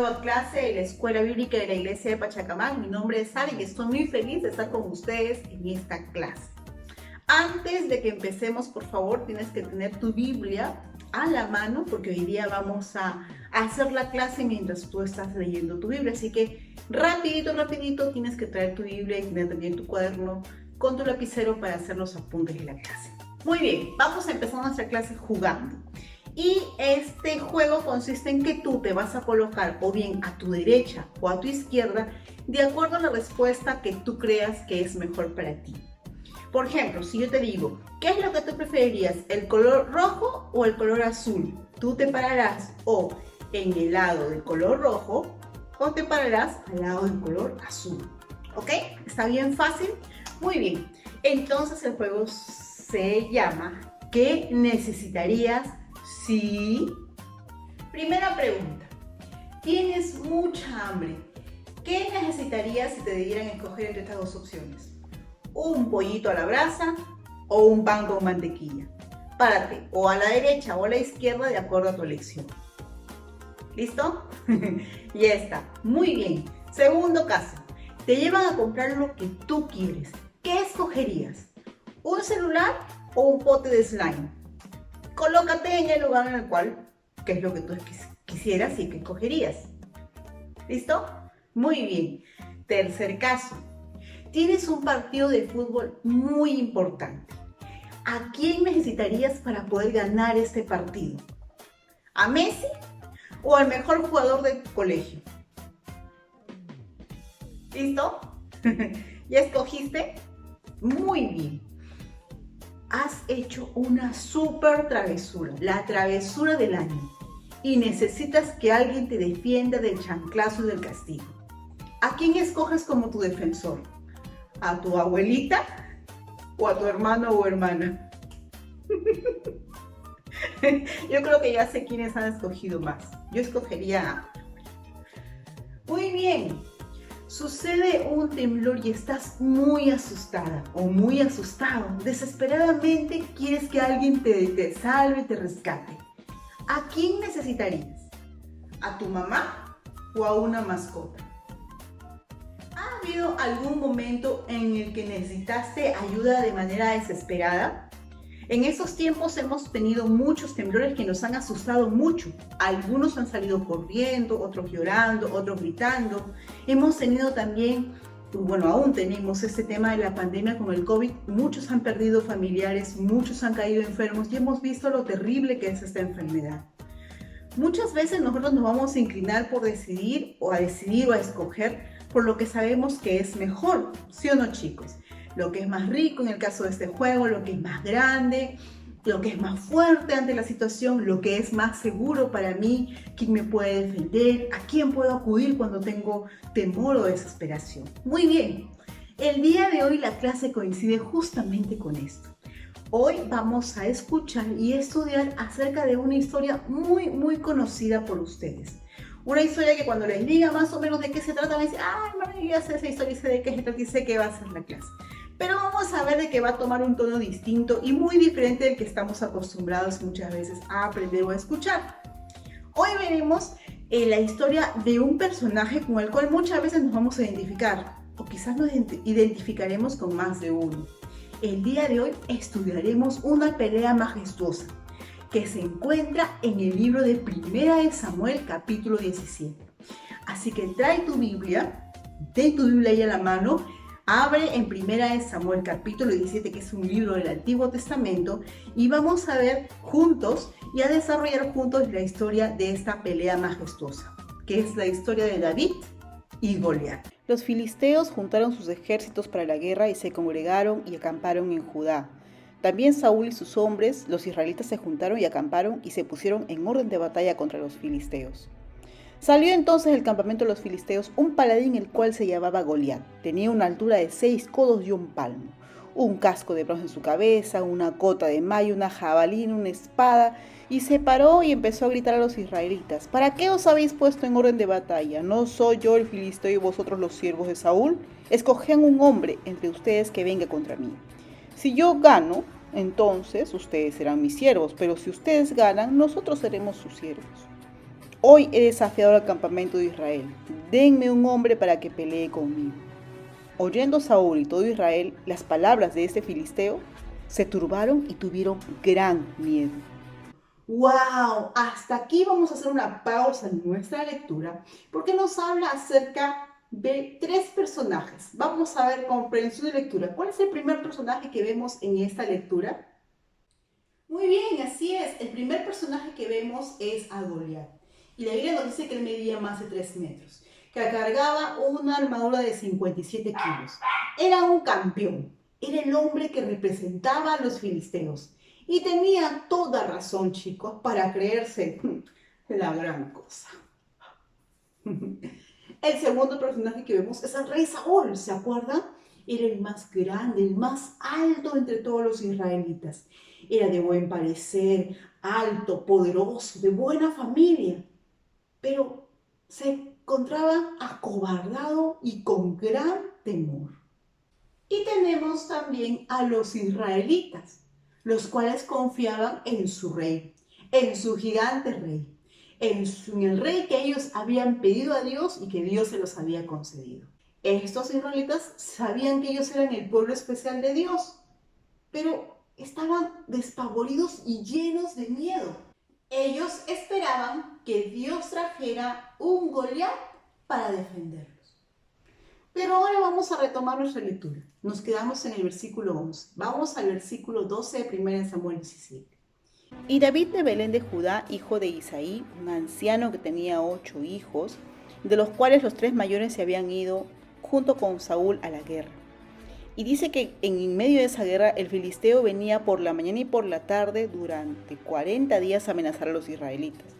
nueva clase de la Escuela Bíblica de la Iglesia de Pachacamac. Mi nombre es Sara y estoy muy feliz de estar con ustedes en esta clase. Antes de que empecemos, por favor, tienes que tener tu Biblia a la mano porque hoy día vamos a hacer la clase mientras tú estás leyendo tu Biblia. Así que rapidito tienes que traer tu Biblia y tener también tu cuaderno con tu lapicero para hacer los apuntes de la clase. Muy bien, vamos a empezar nuestra clase jugando. Y este juego consiste en que tú te vas a colocar o bien a tu derecha o a tu izquierda de acuerdo a la respuesta que tú creas que es mejor para ti. Por ejemplo, si yo te digo, ¿qué es lo que tú preferirías? ¿El color rojo o el color azul? Tú te pararás o en el lado del color rojo o te pararás al lado del color azul. ¿Ok? ¿Está bien fácil? Muy bien. Entonces el juego se llama ¿qué necesitarías si? Primera pregunta. Tienes mucha hambre. ¿Qué necesitarías si te dieran a escoger entre estas dos opciones? ¿Un pollito a la brasa o un pan con mantequilla? Párate o a la derecha o a la izquierda de acuerdo a tu elección. ¿Listo? Ya está. Muy bien. Segundo caso. Te llevan a comprar lo que tú quieres. ¿Qué escogerías? ¿Un celular o un pote de slime? Colócate en el lugar en el cual, qué es lo que tú quisieras y que escogerías. ¿Listo? Muy bien. Tercer caso. Tienes un partido de fútbol muy importante. ¿A quién necesitarías para poder ganar este partido? ¿A Messi o al mejor jugador de tu colegio? ¿Listo? ¿Ya escogiste? Muy bien. Has hecho una súper travesura, la travesura del año, y necesitas que alguien te defienda del chanclazo y del castigo. ¿A quién escoges como tu defensor? ¿A tu abuelita o a tu hermano o hermana? Yo creo que ya sé quiénes han escogido más. Yo escogería a... Muy bien. Sucede un temblor y estás muy asustada o muy asustado. Desesperadamente quieres que alguien te salve, te rescate. ¿A quién necesitarías? ¿A tu mamá o a una mascota? ¿Ha habido algún momento en el que necesitaste ayuda de manera desesperada? En estos tiempos hemos tenido muchos temblores que nos han asustado mucho. Algunos han salido corriendo, otros llorando, otros gritando. Hemos tenido también, bueno, aún tenemos este tema de la pandemia con el COVID. Muchos han perdido familiares, muchos han caído enfermos y hemos visto lo terrible que es esta enfermedad. Muchas veces nosotros nos vamos a inclinar por decidir o a escoger por lo que sabemos que es mejor, ¿sí o no, chicos? Lo que es más rico en el caso de este juego, lo que es más grande, lo que es más fuerte ante la situación, lo que es más seguro para mí, quién me puede defender, a quién puedo acudir cuando tengo temor o desesperación. Muy bien, el día de hoy la clase coincide justamente con esto. Hoy vamos a escuchar y estudiar acerca de una historia muy conocida por ustedes. Una historia que cuando les diga más o menos de qué se trata, me dicen, ay, María, ya sé esa historia y sé de qué se trata y sé que va a ser la clase. Pero vamos a ver de que va a tomar un tono distinto y muy diferente del que estamos acostumbrados muchas veces a aprender o a escuchar. Hoy veremos la historia de un personaje con el cual muchas veces nos vamos a identificar, o quizás nos identificaremos con más de uno. El día de hoy estudiaremos una pelea majestuosa que se encuentra en el libro de Primera de Samuel, capítulo 17. Así que trae tu Biblia, ten tu Biblia ahí a la mano. Abre en Primera de Samuel capítulo 17, que es un libro del Antiguo Testamento, y vamos a ver juntos y a desarrollar juntos la historia de esta pelea majestuosa, que es la historia de David y Goliat. Los filisteos juntaron sus ejércitos para la guerra y se congregaron y acamparon en Judá. También Saúl y sus hombres, los israelitas, se juntaron y acamparon y se pusieron en orden de batalla contra los filisteos. Salió entonces del campamento de los filisteos un paladín el cual se llamaba Goliat. Tenía una altura de 6 codos y un palmo, un casco de bronce en su cabeza, una cota de mayo, una jabalina, una espada, y se paró y empezó a gritar a los israelitas: ¿Para qué os habéis puesto en orden de batalla? ¿No soy yo el filisteo y vosotros los siervos de Saúl? Escoged un hombre entre ustedes que venga contra mí. Si yo gano, entonces ustedes serán mis siervos, pero si ustedes ganan, nosotros seremos sus siervos. Hoy he desafiado al campamento de Israel. Denme un hombre para que pelee conmigo. Oyendo Saúl y todo Israel las palabras de este filisteo, se turbaron y tuvieron gran miedo. ¡Wow! Hasta aquí vamos a hacer una pausa en nuestra lectura porque nos habla acerca de 3 personajes. Vamos a ver comprensión de lectura. ¿Cuál es el primer personaje que vemos en esta lectura? Muy bien, así es. El primer personaje que vemos es a Goliat. Y la Biblia nos dice que él medía más de 3 metros, que cargaba una armadura de 57 kilos. Era un campeón. Era el hombre que representaba a los filisteos. Y tenía toda razón, chicos, para creerse la gran cosa. El segundo personaje que vemos es el rey Saúl, ¿se acuerdan? Era el más grande, el más alto entre todos los israelitas. Era de buen parecer, alto, poderoso, de buena familia. Pero se encontraba acobardado y con gran temor. Y tenemos también a los israelitas, los cuales confiaban en su rey, en su gigante rey, en el rey que ellos habían pedido a Dios y que Dios se los había concedido. Estos israelitas sabían que ellos eran el pueblo especial de Dios, pero estaban despavoridos y llenos de miedo. Ellos esperaban que Dios trajera un Goliat para defenderlos. Pero ahora vamos a retomar nuestra lectura. Nos quedamos en el versículo 11. Vamos al versículo 12 de 1 Samuel 17. Y David de Belén de Judá, hijo de Isaí, un anciano que tenía 8 hijos, de los cuales los 3 mayores se habían ido junto con Saúl a la guerra. Y dice que en medio de esa guerra el filisteo venía por la mañana y por la tarde durante 40 días a amenazar a los israelitas.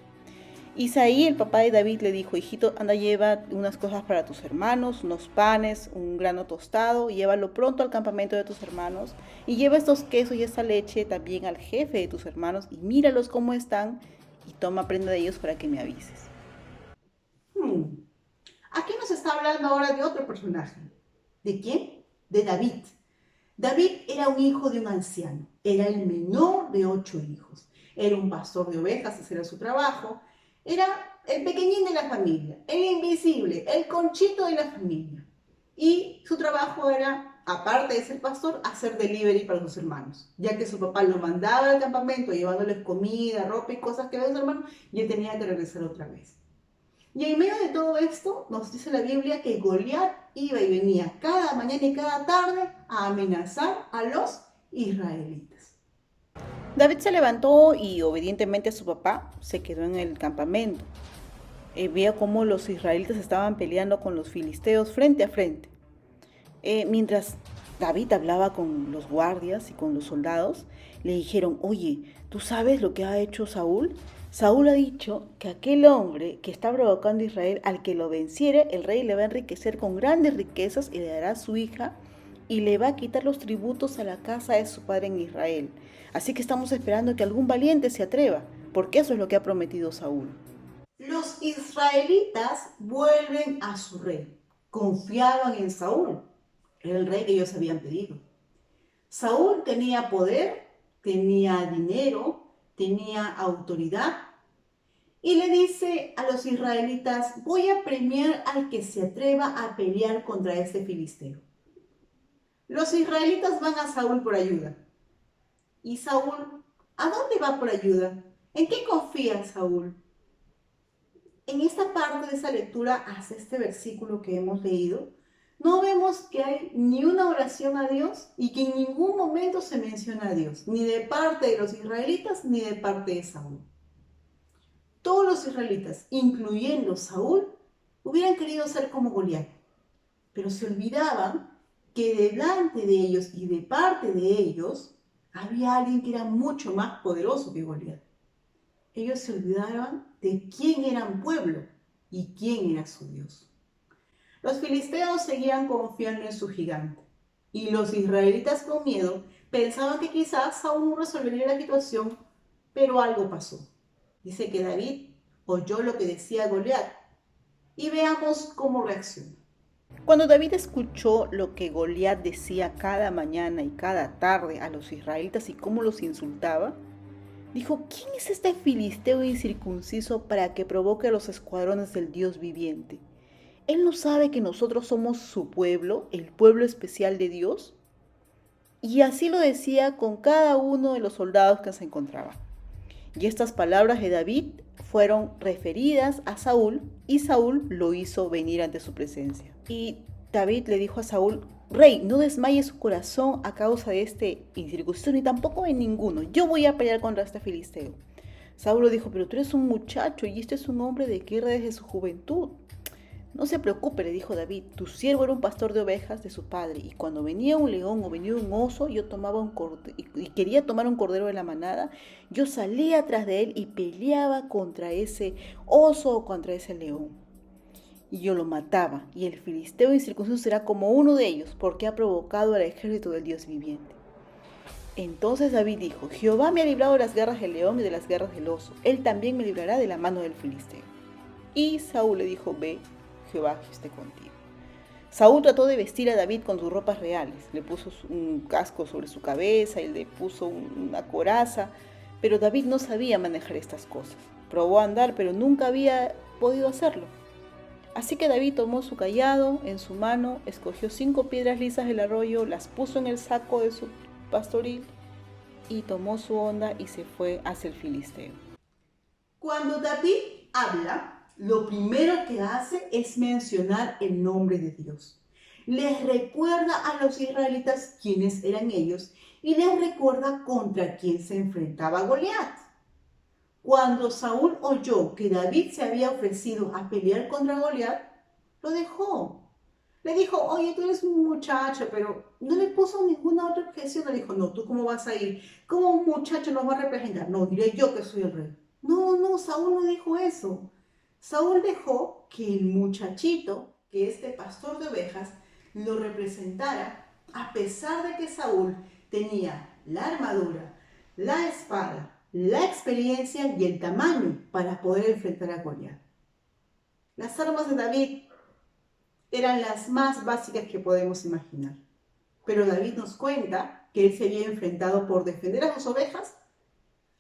Isaí, el papá de David, le dijo: hijito, anda, lleva unas cosas para tus hermanos, unos panes, un grano tostado, llévalo pronto al campamento de tus hermanos y lleva estos quesos y esta leche también al jefe de tus hermanos y míralos cómo están y toma prenda de ellos para que me avises. Aquí nos está hablando ahora de otro personaje. ¿De quién? De David. David era un hijo de un anciano, era el menor de 8 hijos, era un pastor de ovejas, ese era su trabajo. Era el pequeñín de la familia, el invisible, el conchito de la familia. Y su trabajo era, aparte de ser pastor, hacer delivery para sus hermanos. Ya que su papá lo mandaba al campamento llevándoles comida, ropa y cosas que a sus hermanos, y él tenía que regresar otra vez. Y en medio de todo esto, nos dice la Biblia que Goliat iba y venía cada mañana y cada tarde a amenazar a los israelitas. David se levantó y obedientemente a su papá se quedó en el campamento. Veía cómo los israelitas estaban peleando con los filisteos frente a frente. Mientras David hablaba con los guardias y con los soldados, le dijeron: oye, ¿tú sabes lo que ha hecho Saúl? Saúl ha dicho que aquel hombre que está provocando a Israel, al que lo venciere, el rey le va a enriquecer con grandes riquezas y le dará a su hija y le va a quitar los tributos a la casa de su padre en Israel. Así que estamos esperando que algún valiente se atreva, porque eso es lo que ha prometido Saúl. Los israelitas vuelven a su rey. Confiaban en Saúl, el rey que ellos habían pedido. Saúl tenía poder, tenía dinero, tenía autoridad. Y le dice a los israelitas: voy a premiar al que se atreva a pelear contra este filisteo. Los israelitas van a Saúl por ayuda. ¿Y Saúl a dónde va por ayuda? ¿En qué confía Saúl? En esta parte de esa lectura, hasta este versículo que hemos leído, no vemos que hay ni una oración a Dios y que en ningún momento se menciona a Dios, ni de parte de los israelitas ni de parte de Saúl. Todos los israelitas, incluyendo Saúl, hubieran querido ser como Goliat, pero se olvidaban que delante de ellos y de parte de ellos había alguien que era mucho más poderoso que Goliat. Ellos se olvidaban de quién eran pueblo y quién era su Dios. Los filisteos seguían confiando en su gigante y los israelitas, con miedo, pensaban que quizás Saúl resolvería la situación, pero algo pasó. Dice que David oyó lo que decía Goliat y veamos cómo reacciona. Cuando David escuchó lo que Goliat decía cada mañana y cada tarde a los israelitas y cómo los insultaba, Dijo, ¿quién es este filisteo incircunciso para que provoque a los escuadrones del Dios viviente? ¿Él no sabe que nosotros somos su pueblo, el pueblo especial de Dios? Y así lo decía con cada uno de los soldados que se encontraban. Y estas palabras de David fueron referidas a Saúl y Saúl lo hizo venir ante su presencia. Y David le dijo a Saúl, Rey, no desmayes su corazón a causa de este incircunciso ni tampoco de ninguno. Yo voy a pelear contra este filisteo. Saúl le dijo, pero tú eres un muchacho y este es un hombre de guerra desde su juventud. No se preocupe, le dijo David, tu siervo era un pastor de ovejas de su padre, y cuando venía un león o venía un oso, yo tomaba un cordero, y quería tomar un cordero de la manada, yo salía atrás de él y peleaba contra ese oso o contra ese león. Y yo lo mataba, y el filisteo incircunciso será como uno de ellos, porque ha provocado al ejército del Dios viviente. Entonces David dijo, Jehová me ha librado de las garras del león y de las garras del oso, él también me librará de la mano del filisteo. Y Saúl le dijo, ve, Jehová esté contigo. Saúl trató de vestir a David con sus ropas reales. Le puso un casco sobre su cabeza y le puso una coraza, pero David no sabía manejar estas cosas. Probó a andar, pero nunca había podido hacerlo. Así que David tomó su cayado en su mano, escogió 5 piedras lisas del arroyo, las puso en el saco de su pastoril y tomó su honda y se fue hacia el filisteo. Cuando David habla, lo primero que hace es mencionar el nombre de Dios. Les recuerda a los israelitas quiénes eran ellos y les recuerda contra quién se enfrentaba Goliat. Cuando Saúl oyó que David se había ofrecido a pelear contra Goliat, lo dejó. Le dijo, oye, tú eres un muchacho, pero no le puso ninguna otra objeción. Le dijo, no, ¿tú cómo vas a ir? ¿Cómo un muchacho nos va a representar? No, diré yo que soy el rey. No, Saúl no dijo eso. Saúl dejó que el muchachito, que este pastor de ovejas, lo representara, a pesar de que Saúl tenía la armadura, la espada, la experiencia y el tamaño para poder enfrentar a Goliat. Las armas de David eran las más básicas que podemos imaginar. Pero David nos cuenta que él se había enfrentado por defender a sus ovejas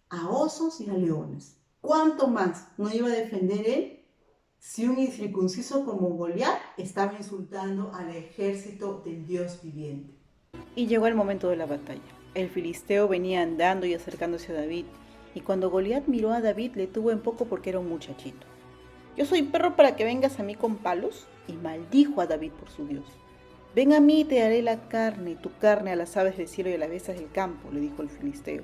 a osos y a leones. ¿Cuánto más no iba a defender él si un incircunciso como Goliat estaba insultando al ejército del Dios viviente? Y llegó el momento de la batalla. El filisteo venía andando y acercándose a David, y cuando Goliat miró a David le tuvo en poco porque era un muchachito. ¿Yo soy perro para que vengas a mí con palos? Y maldijo a David por su Dios. Ven a mí y te daré la carne, tu carne a las aves del cielo y a las bestias del campo, le dijo el filisteo.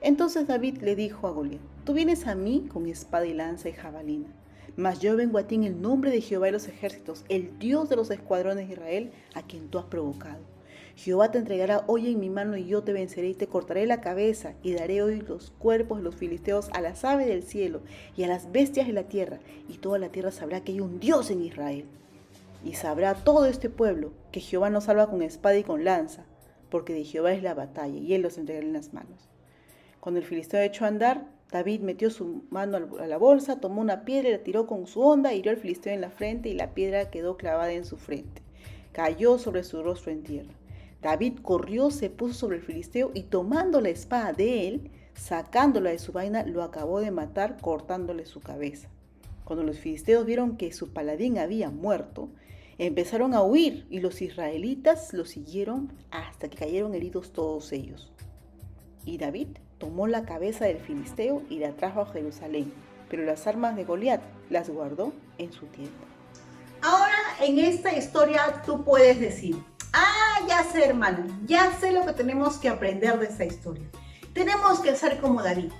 Entonces David le dijo a Goliat, tú vienes a mí con espada y lanza y jabalina, mas yo vengo a ti en el nombre de Jehová de los ejércitos, el Dios de los escuadrones de Israel, a quien tú has provocado. Jehová te entregará hoy en mi mano y yo te venceré y te cortaré la cabeza y daré hoy los cuerpos de los filisteos a las aves del cielo y a las bestias de la tierra, y toda la tierra sabrá que hay un Dios en Israel. Y sabrá todo este pueblo que Jehová nos salva con espada y con lanza, porque de Jehová es la batalla y él los entregará en las manos. Cuando el filisteo echó a andar, David metió su mano a la bolsa, tomó una piedra y la tiró con su honda, hirió al filisteo en la frente y la piedra quedó clavada en su frente. Cayó sobre su rostro en tierra. David corrió, se puso sobre el filisteo y tomando la espada de él, sacándola de su vaina, lo acabó de matar cortándole su cabeza. Cuando los filisteos vieron que su paladín había muerto, empezaron a huir y los israelitas lo siguieron hasta que cayeron heridos todos ellos. Y David tomó la cabeza del filisteo y la trajo a Jerusalén, pero las armas de Goliat las guardó en su tienda. Ahora, en esta historia tú puedes decir, ya sé, hermano, ya sé lo que tenemos que aprender de esta historia. Tenemos que ser como David,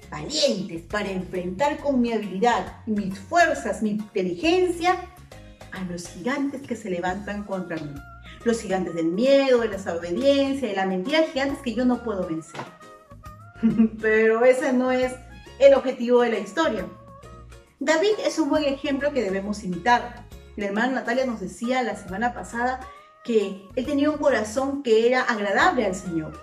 valientes para enfrentar con mi habilidad, mis fuerzas, mi inteligencia a los gigantes que se levantan contra mí. Los gigantes del miedo, de la desobediencia, de la mentira, gigantes que yo no puedo vencer. Pero ese no es el objetivo de la historia. David es un buen ejemplo que debemos imitar. La hermana Natalia nos decía la semana pasada que él tenía un corazón que era agradable al Señor.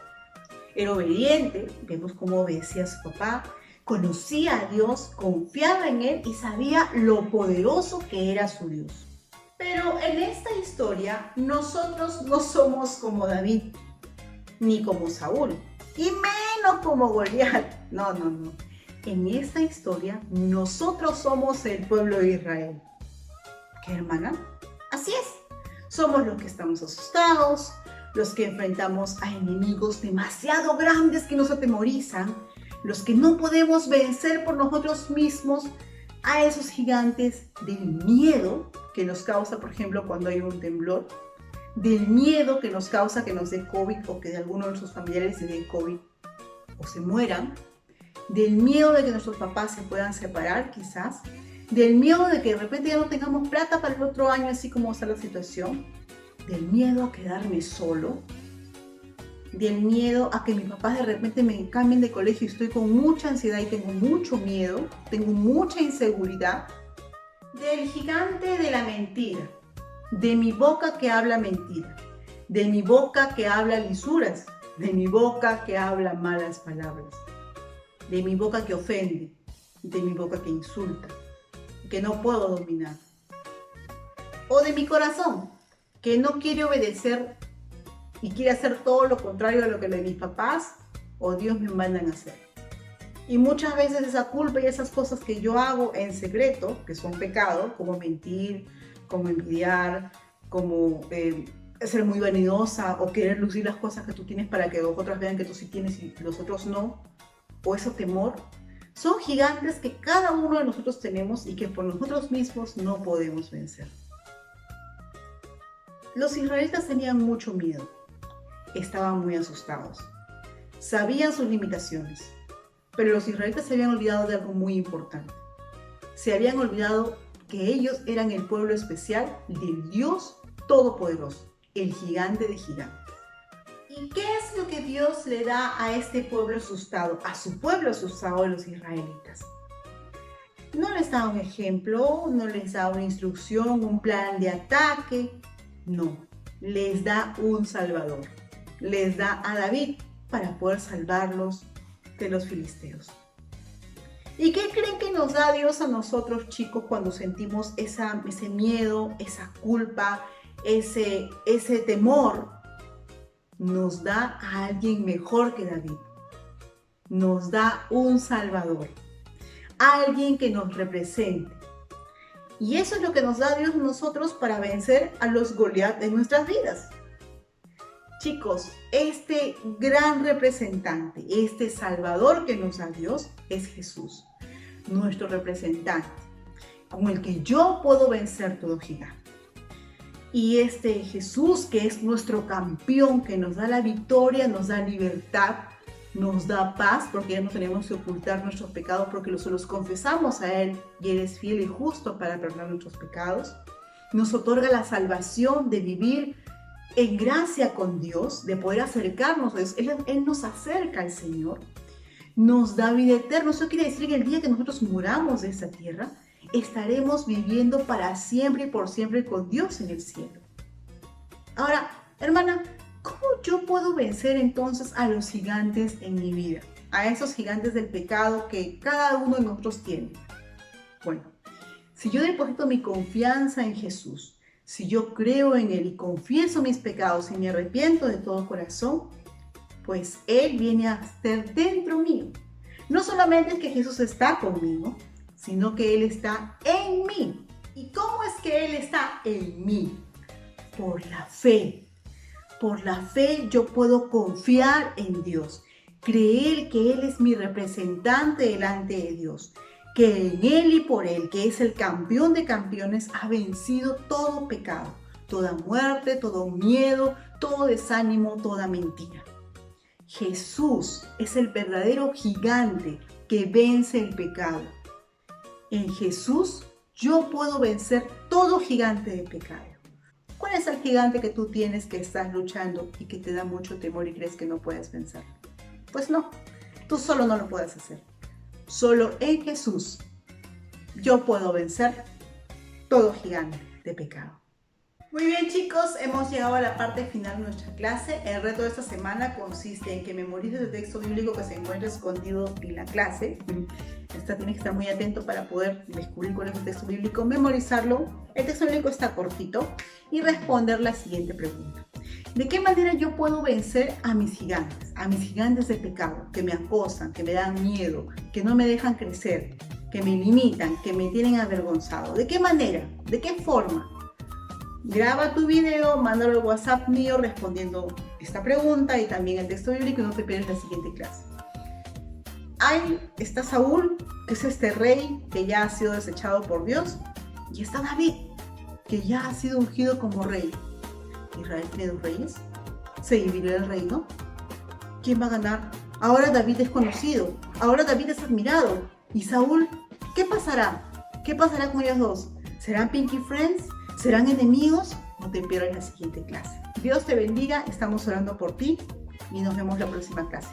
Era obediente, vemos cómo obedecía a su papá, conocía a Dios, confiaba en Él y sabía lo poderoso que era su Dios. Pero en esta historia nosotros no somos como David, ni como Saúl, y no como Goliat. No, no, no. En esta historia, nosotros somos el pueblo de Israel. ¿Qué, hermana? Así es. Somos los que estamos asustados, los que enfrentamos a enemigos demasiado grandes que nos atemorizan, los que no podemos vencer por nosotros mismos a esos gigantes del miedo que nos causa, por ejemplo, cuando hay un temblor, del miedo que nos causa que nos dé COVID o que de alguno de nuestros familiares se dé COVID o se mueran, del miedo de que nuestros papás se puedan separar quizás, del miedo de que de repente ya no tengamos plata para el otro año así como está la situación, del miedo a quedarme solo, del miedo a que mis papás de repente me cambien de colegio y estoy con mucha ansiedad y tengo mucho miedo, tengo mucha inseguridad, del gigante de la mentira, de mi boca que habla mentira, de mi boca que habla lisuras, de mi boca que habla malas palabras, de mi boca que ofende, de mi boca que insulta, que no puedo dominar, o de mi corazón que no quiere obedecer y quiere hacer todo lo contrario a lo que mis papás o Dios me mandan a hacer. Y muchas veces esa culpa y esas cosas que yo hago en secreto, que son pecados, como mentir, como envidiar, como ser muy vanidosa o querer lucir las cosas que tú tienes para que los otros vean que tú sí tienes y los otros no, o ese temor, son gigantes que cada uno de nosotros tenemos y que por nosotros mismos no podemos vencer. Los israelitas tenían mucho miedo, estaban muy asustados, sabían sus limitaciones, pero los israelitas se habían olvidado de algo muy importante. Se habían olvidado que ellos eran el pueblo especial del Dios Todopoderoso, el gigante de gigantes. ¿Y qué es lo que Dios le da a este pueblo asustado, a su pueblo asustado de los israelitas? No les da un ejemplo, no les da una instrucción, un plan de ataque. No, les da un Salvador, les da a David para poder salvarlos de los filisteos. ¿Y qué creen que nos da Dios a nosotros, chicos, cuando sentimos ese miedo, esa culpa, ese temor? Nos da a alguien mejor que David, nos da un Salvador, alguien que nos represente. Y eso es lo que nos da Dios a nosotros para vencer a los Goliat de nuestras vidas. Chicos, este gran representante, este Salvador que nos da Dios es Jesús, nuestro representante, con el que yo puedo vencer todo gigante. Y este Jesús que es nuestro campeón, que nos da la victoria, nos da libertad, nos da paz, porque ya no tenemos que ocultar nuestros pecados, porque los confesamos a Él y Él es fiel y justo para perdonar nuestros pecados. Nos otorga la salvación de vivir en gracia con Dios, de poder acercarnos a Dios. Él nos acerca al Señor, nos da vida eterna. Eso quiere decir que el día que nosotros muramos de esta tierra, estaremos viviendo para siempre y por siempre con Dios en el cielo. Ahora, hermana, ¿cómo yo puedo vencer entonces a los gigantes en mi vida? A esos gigantes del pecado que cada uno de nosotros tiene. Bueno, si yo deposito mi confianza en Jesús, si yo creo en Él y confieso mis pecados y me arrepiento de todo corazón, pues Él viene a estar dentro mío. No solamente es que Jesús está conmigo, sino que Él está en mí. ¿Y cómo es que Él está en mí? Por la fe. Por la fe yo puedo confiar en Dios, creer que Él es mi representante delante de Dios, que en Él y por Él, que es el campeón de campeones, ha vencido todo pecado, toda muerte, todo miedo, todo desánimo, toda mentira. Jesús es el verdadero gigante que vence el pecado. En Jesús yo puedo vencer todo gigante de pecado. ¿Cuál es el gigante que tú tienes que estás luchando y que te da mucho temor y crees que no puedes vencer? Pues no, tú solo no lo puedes hacer. Solo en Jesús yo puedo vencer todo gigante de pecado. Muy bien, chicos, hemos llegado a la parte final de nuestra clase. El reto de esta semana consiste en que memorices el texto bíblico que se encuentra escondido en la clase. Tienes que estar muy atento para poder descubrir cuál es el texto bíblico, memorizarlo. El texto bíblico está cortito y responder la siguiente pregunta. ¿De qué manera yo puedo vencer a mis gigantes de pecado, que me acosan, que me dan miedo, que no me dejan crecer, que me limitan, que me tienen avergonzado? ¿De qué manera? ¿De qué forma? Graba tu video, mándalo al WhatsApp mío respondiendo esta pregunta y también el texto bíblico y no te pierdas la siguiente clase. Ahí está Saúl, que es este rey que ya ha sido desechado por Dios, y está David, que ya ha sido ungido como rey. Israel tiene 2 reyes, se dividió el reino. ¿Quién va a ganar? Ahora David es conocido, ahora David es admirado. ¿Y Saúl? ¿Qué pasará? ¿Qué pasará con ellos dos? ¿Serán Pinky Friends? ¿Serán enemigos? No te pierdas la siguiente clase. Dios te bendiga, estamos orando por ti y nos vemos la próxima clase.